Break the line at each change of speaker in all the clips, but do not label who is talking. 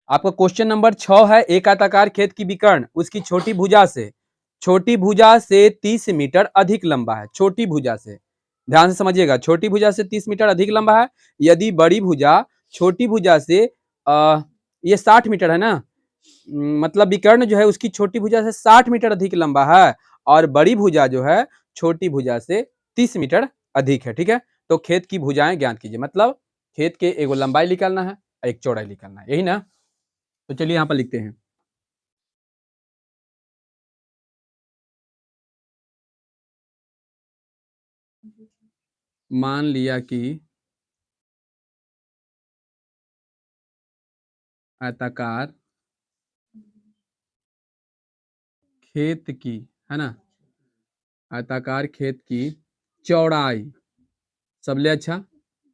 आपका question number 6 है, एक आयताकार खेत की विकर्ण उसकी छोटी भुजा से 30 मीटर अधिक लंबा है। छोटी भुजा से, ध्यान से समझिएगा, छोटी भुजा से 30 मीटर अधिक लंबा है। यदि बड़ी भुजा छोटी भुजा से ये 60 मीटर है ना, मतलब विकर्ण जो है उसकी छोटी भुजा से 60 मीटर अधिक लंबा है और बड़ी भुजा जो है छोटी भुजा से 30 मीटर अधिक है। ठीक है, तो खेत की भुजाएं ज्ञात कीजिए, मतलब खेत के एगो लंबाई निकालना है, एक चौड़ाई निकालना है, यही ना। तो चलिए यहाँ पर लिखते हैं, मान लिया कि आयताकार खेत की, है ना, आयताकार खेत की चौड़ाई, सब ले अच्छा,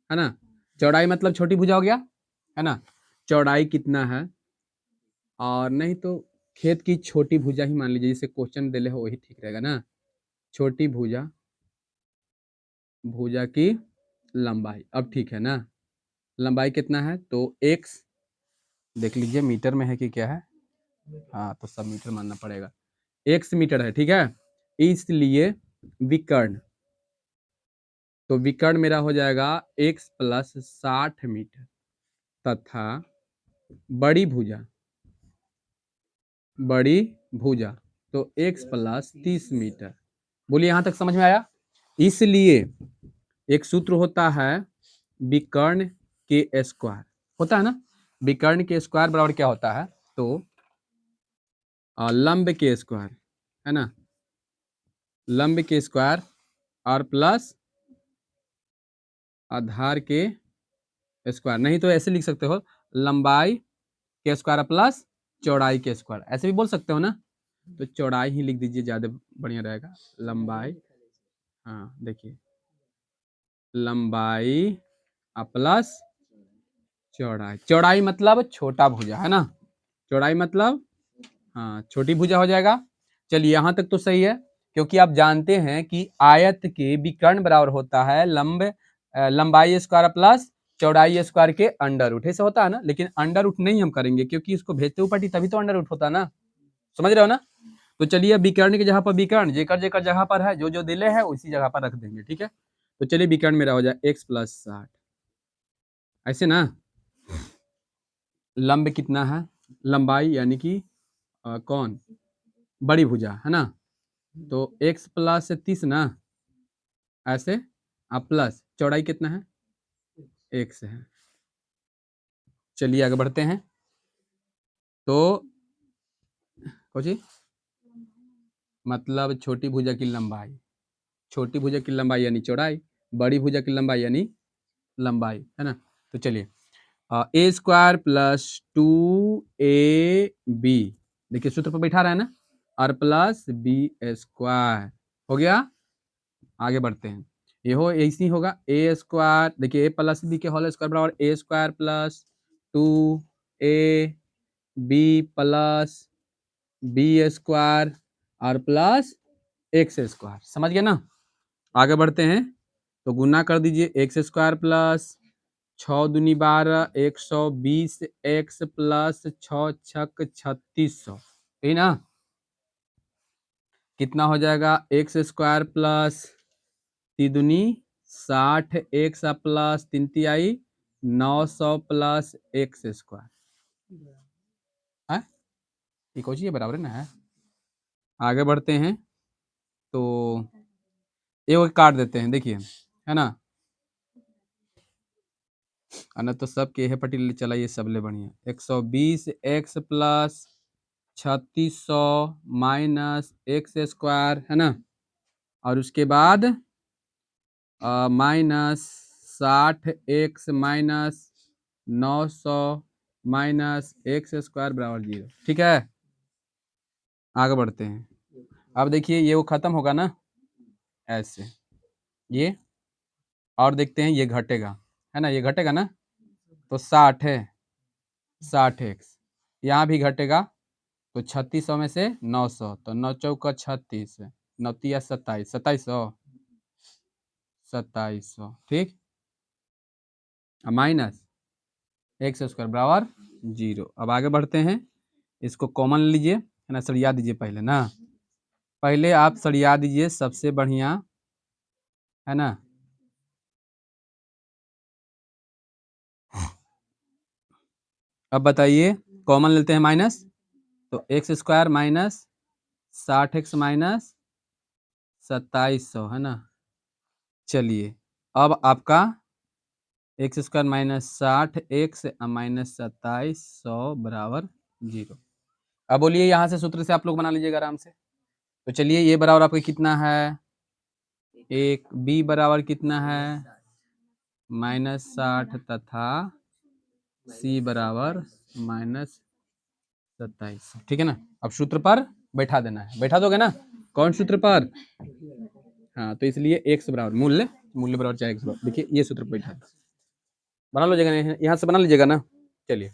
है ना, चौड़ाई मतलब छोटी भुजा हो गया, है ना, चौड़ाई कितना है, और नहीं तो खेत की छोटी भुजा ही मान लीजिए, जिसे क्वेश्चन दिले हो वही ठीक रहेगा ना। छोटी भुजा, भुजा की लंबाई, अब ठीक है ना, लंबाई कितना है तो x, देख लीजिए मीटर में है कि क्या है, हाँ तो सब मीटर मानना पड़ेगा, x मीटर है। ठीक है, इसलिए विकर्ण, तो विकर्ण मेरा हो जाएगा x प्लस 60 मीटर तथा बड़ी भुजा, बड़ी भुजा तो x प्लस 30 मीटर। बोलिए यहां तक समझ में आया। इसलिए एक सूत्र होता है विकर्ण के स्क्वायर, होता है ना, विकर्ण के स्क्वायर बराबर क्या होता है, तो लंब के स्क्वायर, है ना, लंब के स्क्वायर और प्लस आधार के स्क्वायर, नहीं तो ऐसे लिख सकते हो, लंबाई के स्क्वायर प्लस चौड़ाई के स्क्वायर, ऐसे भी बोल सकते हो ना, तो चौड़ाई ही लिख दीजिए, ज्यादा बढ़िया रहेगा, लंबाई, हाँ देखिए, लंबाई प्लस चौड़ाई, चौड़ाई मतलब छोटा भुजा, है ना, चौड़ाई मतलब हाँ छोटी भुजा हो जाएगा। चलिए यहाँ तक तो सही है, क्योंकि आप जानते हैं कि आयत के विकर्ण बराबर होता है लंबाई स्क्वायर प्लस चौड़ाई स्क्वायर के अंडर रूट, ऐसे होता है ना, लेकिन अंडर रूट नहीं हम करेंगे क्योंकि इसको भेजते ऊपर तभी तो अंडर रूट होता है ना, समझ रहे हो ना। तो चलिए विकर्ण की जगह पर विकर्ण, जेकर जेकर जगह पर है, जो जो दिले है उसी जगह पर रख देंगे। ठीक है, तो चलिए विकर्ण मेरा हो जाए x प्लस 60, ऐसे ना, लंब कितना है, लंबाई यानी कि कौन, बड़ी भुजा, है ना, तो x प्लस 30 ना, ऐसे आप प्लस चौड़ाई कितना है, x है। चलिए आगे बढ़ते हैं, तो कुछ मतलब छोटी भुजा की लंबाई, छोटी भुजा की लंबाई यानी चौड़ाई, बड़ी भुजा की लंबाई यानी लंबाई, है ना। तो चलिए ए स्क्वायर प्लस 2ab, देखिए सूत्र पर बैठा रहा है ना, और प्लस बी स्क्वायर हो गया। आगे बढ़ते हैं, ये हो ऐसी होगा ए स्क्वायर, देखिए ए प्लस बी के होल स्क्वायर बराबर A square plus 2ab plus B square और प्लस एक्स स्क्वायर, समझ गए ना। आगे बढ़ते हैं, तो गुना कर दीजिए, एक्स स्क्वायर प्लस 6 दूनी 12, 120 एक्स प्लस 6 छक 3600, यही ना, कितना हो जाएगा, एक्स स्क्वायर प्लस 3 दूनी 60 एक्स प्लस 3 तिहाई 900 प्लस एक्स स्क्वायर, है ये कुछ ये बराबर है ना है। आगे बढ़ते हैं, तो ये काट देते हैं, देखिए, है ना, ना तो सब के पट्टी चलाइए, सब ले बढ़िया, 120 x plus 3600 minus x square, है ना, और उसके बाद minus 60 x minus 900 minus x square बराबर 0। ठीक है, आगे बढ़ते हैं, अब देखिए ये वो खत्म होगा ना, ऐसे ये, और देखते हैं ये घटेगा, है ना, ये घटेगा ना, तो 60 है, 60 एक्स, यहाँ भी घटेगा, तो 3600 में से 900, तो 9 चौका 36, 9 तिया 27, 2700, ठीक, माइनस एक्स स्क्वायर बराबर 0। अब आगे बढ़ते हैं, इसको कॉमन लीजिए, है ना, सरिया दीजिए पहले ना, पहले आप सरिया दीजिए सबसे बढ़िया, है ना। अब बताइए, कॉमन लेते हैं माइनस, तो x square minus 60x minus 2700, है ना। चलिए, अब आपका x square minus 60x minus 2700 बराबर 0। अब बोलिए, यहाँ से सूत्र से आप लोग बना लीजिएगा आराम से। तो चलिए, ये बराबर आपका कितना है, एक, बी बराबर कितना है -60 तथा सी बराबर -2700, ठीक है ना। अब सूत्र पर बैठा देना है, बैठा दोगे ना, कौन सूत्र पर, हाँ, तो इसलिए एक्स बराबर मूल्य, मूल्य बराबर चाहे एक्स बराबर, देखिए ये सूत्र पर बैठा, बना लीजिएगा, यहाँ से बना लीजिएगा ना। चलिए,